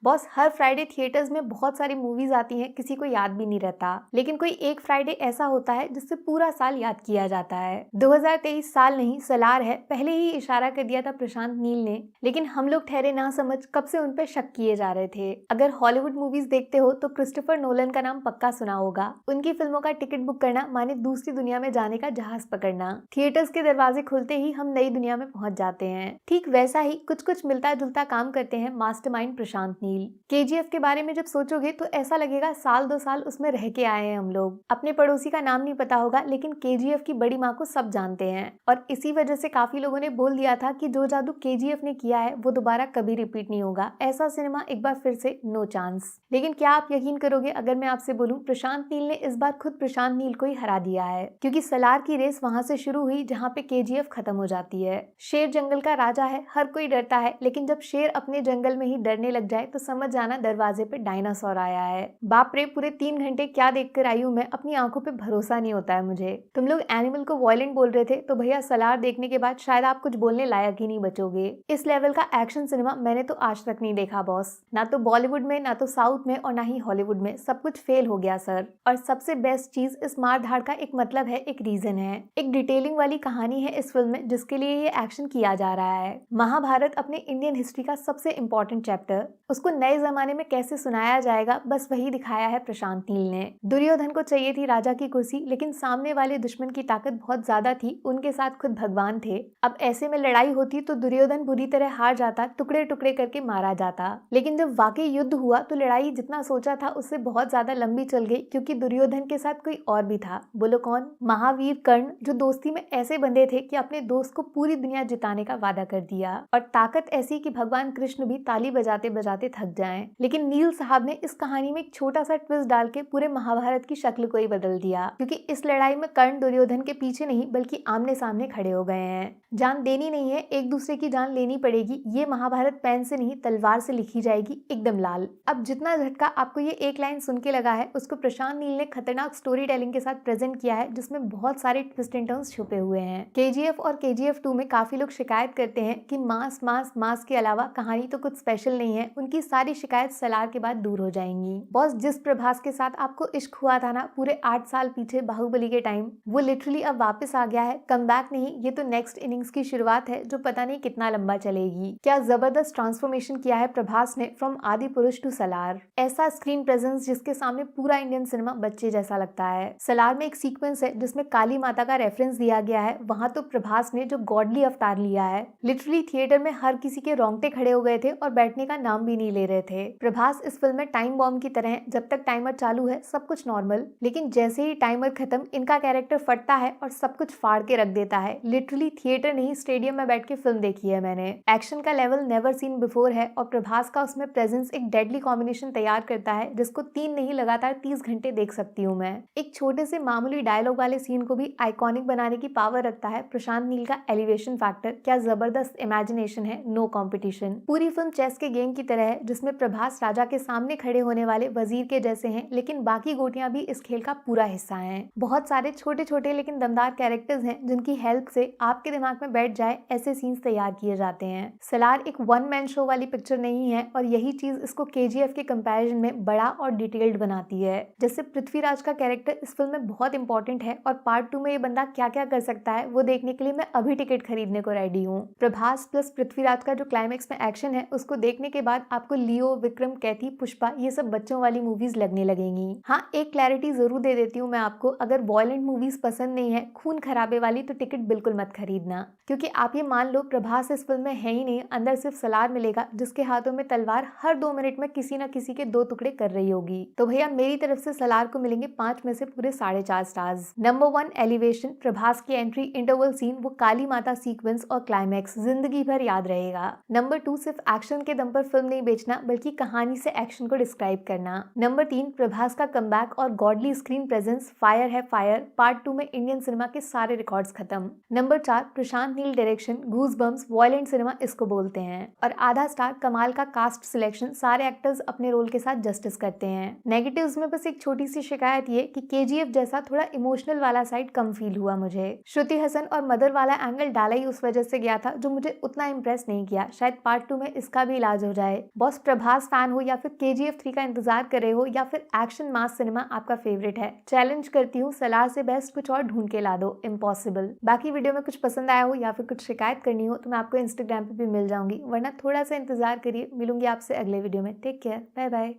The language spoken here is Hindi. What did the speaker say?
बॉस, हर फ्राइडे थिएटर्स में बहुत सारी मूवीज आती हैं, किसी को याद भी नहीं रहता, लेकिन कोई एक फ्राइडे ऐसा होता है जिससे पूरा साल याद किया जाता है। 2023 साल नहीं, सलार है। पहले ही इशारा कर दिया था प्रशांत नील ने, लेकिन हम लोग ठहरे ना समझ, कब से उन पे शक किए जा रहे थे। अगर हॉलीवुड मूवीज देखते हो तो क्रिस्टोफर नोलन का नाम पक्का सुना होगा। उनकी फिल्मों का टिकट बुक करना माने दूसरी दुनिया में जाने का जहाज पकड़ना। थिएटर्स के दरवाजे खुलते ही हम नई दुनिया में पहुंच जाते हैं। ठीक वैसा ही कुछ कुछ मिलता जुलता काम करते हैं मास्टरमाइंड प्रशांत नील। केजीएफ के बारे में जब सोचोगे तो ऐसा लगेगा साल 2 साल उसमें रह के आए हैं हम लोग। अपने पड़ोसी का नाम नहीं पता होगा, लेकिन केजीएफ की बड़ी माँ को सब जानते हैं, और इसी वजह से काफी लोगों ने बोल दिया था कि जो जादू केजीएफ ने किया है वो दोबारा कभी रिपीट नहीं होगा। ऐसा सिनेमा एक बार फिर से नो चांस। लेकिन क्या आप यकीन करोगे अगर मैं आपसे बोलूं, प्रशांत नील ने इस बार खुद प्रशांत नील को ही हरा दिया है, क्योंकि सलार की रेस वहां से शुरू हुई जहां पे केजीएफ खत्म हो जाती है। शेर जंगल का राजा है, हर कोई डरता है, लेकिन जब शेर अपने जंगल में ही डरने लग जाए तो समझ जाना दरवाजे पे डायनासोर आया है। बाप रे, पूरे 3 घंटे क्या देखकर आई हूँ मैं, अपनी आंखों पे भरोसा नहीं होता है मुझे। तुम लोग एनिमल को वायलेंट बोल रहे थे, तो भैया सलार देखने के बाद शायद आप कुछ बोलने लायक ही नहीं बचोगे। इस लेवल का एक्शन सिनेमा मैंने तो आज तक नहीं देखा बॉस। ना तो बॉलीवुड में, ना तो साउथ में, और ना ही हॉलीवुड में। सब कुछ फेल हो गया सर। और सबसे बेस्ट चीज, इस मार धाड़ का एक मतलब है, एक रीजन है, एक डिटेलिंग वाली कहानी है इस फिल्म में जिसके लिए ये एक्शन किया जा रहा है। महाभारत अपने इंडियन हिस्ट्री का सबसे इंपॉर्टेंट चैप्टर, उसको नए जमाने में कैसे सुनाया जाएगा, बस वही दिखाया है प्रशांत नील ने। दुर्योधन को चाहिए थी राजा की कुर्सी, लेकिन सामने वाले दुश्मन की ताकत बहुत ज्यादा थी, उनके साथ खुद भगवान थे। अब ऐसे में लड़ाई होती तो दुर्योधन बुरी तरह हार जाता, टुकड़े टुकड़े करके मारा जाता। लेकिन जब वाकई युद्ध हुआ तो लड़ाई जितना सोचा था उससे बहुत ज्यादा लंबी चल गई, क्योंकि दुर्योधन के साथ कोई और भी था। बोलो कौन? महावीर कर्ण, जो दोस्ती में ऐसे बंधे थे कि अपने दोस्त को पूरी दुनिया जिताने का वादा कर दिया, और ताकत ऐसी कि भगवान कृष्ण भी ताली बजाते बजाते थक जाएं। लेकिन नील साहब ने इस कहानी में एक छोटा सा ट्विस्ट डाल के पूरे महाभारत की शक्ल को ही बदल दिया, क्योंकि इस लड़ाई में कर्ण दुर्योधन के पीछे नहीं बल्कि आमने सामने खड़े हो गए हैं। जान देनी नहीं है, एक दूसरे की जान लेनी पड़ेगी। ये महाभारत पेन से नहीं तलवार से लिखी जाएगी, एकदम लाल। अब जितना झटका आपको ये एक लाइन सुन के लगा है, उसको प्रशांत नील ने खतरनाक स्टोरी टेलिंग के साथ प्रेजेंट किया है, जिसमें बहुत सारे ट्विस्ट एंड टर्न्स छुपे हुए हैं। केजीएफ और केजीएफ 2 में काफी लोग शिकायत करते हैं कि मास मास मास के अलावा कहानी तो कुछ स्पेशल नहीं है। उनकी सारी शिकायत सलार के बाद दूर हो जाएंगी। बॉस, जिस प्रभास के साथ आपको इश्क हुआ था ना पूरे 8 साल पीछे बाहुबली के टाइम, वो लिटरली अब वापस आ गया है। कम बैक नहीं, ये तो नेक्स्ट इनिंग्स की शुरुआत है जो पता नहीं कितना लंबा चलेगी। क्या जबरदस्त ट्रांसफॉर्मेशन किया है प्रभास ने फ्रॉम आदि पुरुष टू सलार। ऐसा स्क्रीन प्रेजेंस जिसके सामने पूरा इंडियन सिनेमा बच्चे जैसा लगता है। सलार में एक सीक्वेंस है जिसमें काली माता का रेफरेंस दिया गया है, वहां तो प्रभास ने जो गॉडली अवतार लिया है, लिटरली थिएटर में हर किसी के रोंगटे खड़े हो गए थे और बैठने का नाम भी नहीं ले रहे थे। प्रभास इस फिल्म में टाइम बॉम्ब की तरह है, जब तक टाइमर चालू है सब कुछ नॉर्मल, लेकिन जैसे ही टाइमर खत्म इनका कैरेक्टर फटता है और सब कुछ फाड़ के रख देता है। लिटरली थिएटर नहीं, स्टेडियम में बैठ के फिल्म देखी है मैंने। एक्शन का लेवल नेवर सीन बिफोर है, और प्रभास का उसमें प्रेजेंस एक डेडली कॉम्बिनेशन तैयार करता है जिसको 3 नहीं लगातार 30 घंटे देख सकती हूँ मैं। एक छोटे से मामूली डायलॉग वाले सीन को भी आइकॉनिक बनाने की पावर रखता है प्रशांत नील का एलिवेशन फैक्टर। क्या जबरदस्त इमेजिनेशन है, नो कॉम्पिटिशन। पूरी फिल्म चेस के गेम की तरह है, जिसमें प्रभास राजा के सामने खड़े होने वाले वजीर के जैसे हैं, लेकिन बाकी गोटियां भी इस खेल का पूरा हिस्सा हैं। बहुत सारे छोटे छोटे लेकिन दमदार कैरेक्टर्स हैं जिनकी हेल्प से आपके दिमाग में बैठ जाए ऐसे सीन्स तैयार किए जाते हैं। सलार एक वन मैन शो वाली पिक्चर नहीं है, और यही चीज इसको केजीएफ के कंपैरिजन में बड़ा और डिटेल्ड बनाती है। जैसे पृथ्वीराज का कैरेक्टर इस फिल्म में बहुत इंपॉर्टेंट है, और पार्ट 2 में ये बंदा क्या क्या कर सकता है वो देखने के लिए मैं अभी टिकट खरीदने को रेडी हूँ। प्रभास प्लस पृथ्वीराज का जो क्लाइमेक्स में एक्शन है उसको देखने के बाद आपको लियो, विक्रम, कैथी, पुष्पा ये सब बच्चों वाली मूवीज लगने लगेंगी। हाँ, एक क्लैरिटी जरूर दे देती हूँ मैं आपको, अगर वॉयलेंट मूवीज पसंद नहीं है, खून खराबे वाली, तो टिकट बिल्कुल मत खरीदना, क्योंकि आप ये मान लो प्रभास इस फिल्म में है ही नहीं, अंदर सिर्फ सलार मिलेगा जिसके हाथों में तलवार हर 2 मिनट में किसी न किसी के 2 टुकड़े कर रही होगी। तो भैया मेरी तरफ से सलार को मिलेंगे 5 में से पूरे 4.5 स्टार्स। नंबर 1 एलिवेशन, प्रभास की एंट्री, इंटरवल सीन, वो काली माता सीक्वेंस और क्लाइमैक्स जिंदगी भर याद रहेगा। नंबर 2 सिर्फ एक्शन के दम पर फिल्म नहीं बेचना, बल्कि कहानी से एक्शन को डिस्क्राइब करना। नंबर 3 प्रभास का कमबैक और गॉडली स्क्रीन प्रेजेंस, फायर है फायर। पार्ट 2 में इंडियन सिनेमा के सारे रिकॉर्ड्स खत्म। Number 4 Prashanth Neel direction, goosebumps, violent cinema इसको बोलते हैं। और आधा स्टार कमाल का कास्ट सिलेक्शन, सारे एक्टर्स अपने रोल के साथ जस्टिस करते हैं। नेगेटिव्स में बस एक छोटी सी शिकायत ये कि केजीएफ जैसा थोड़ा इमोशनल वाला साइड कम फील हुआ मुझे। श्रुति हसन और मदर वाला एंगल डाला ही उस वजह से गया था जो मुझे उतना इम्प्रेस नहीं किया। शायद पार्ट 2 में इसका भी इलाज हो जाए। बॉस बॉस प्रभास फैन हो या फिर KGF 3 का इंतजार कर रहे हो या फिर एक्शन मास सिनेमा आपका फेवरेट है, चैलेंज करती हूँ सलार से बेस्ट कुछ और ढूंढ के ला दो, इम्पॉसिबल। बाकी वीडियो में कुछ पसंद आया हो या फिर कुछ शिकायत करनी हो तो मैं आपको इंस्टाग्राम पे भी मिल जाऊंगी, वरना थोड़ा सा इंतजार करिए। मिलूंगी आपसे अगले वीडियो में। Take care, bye bye.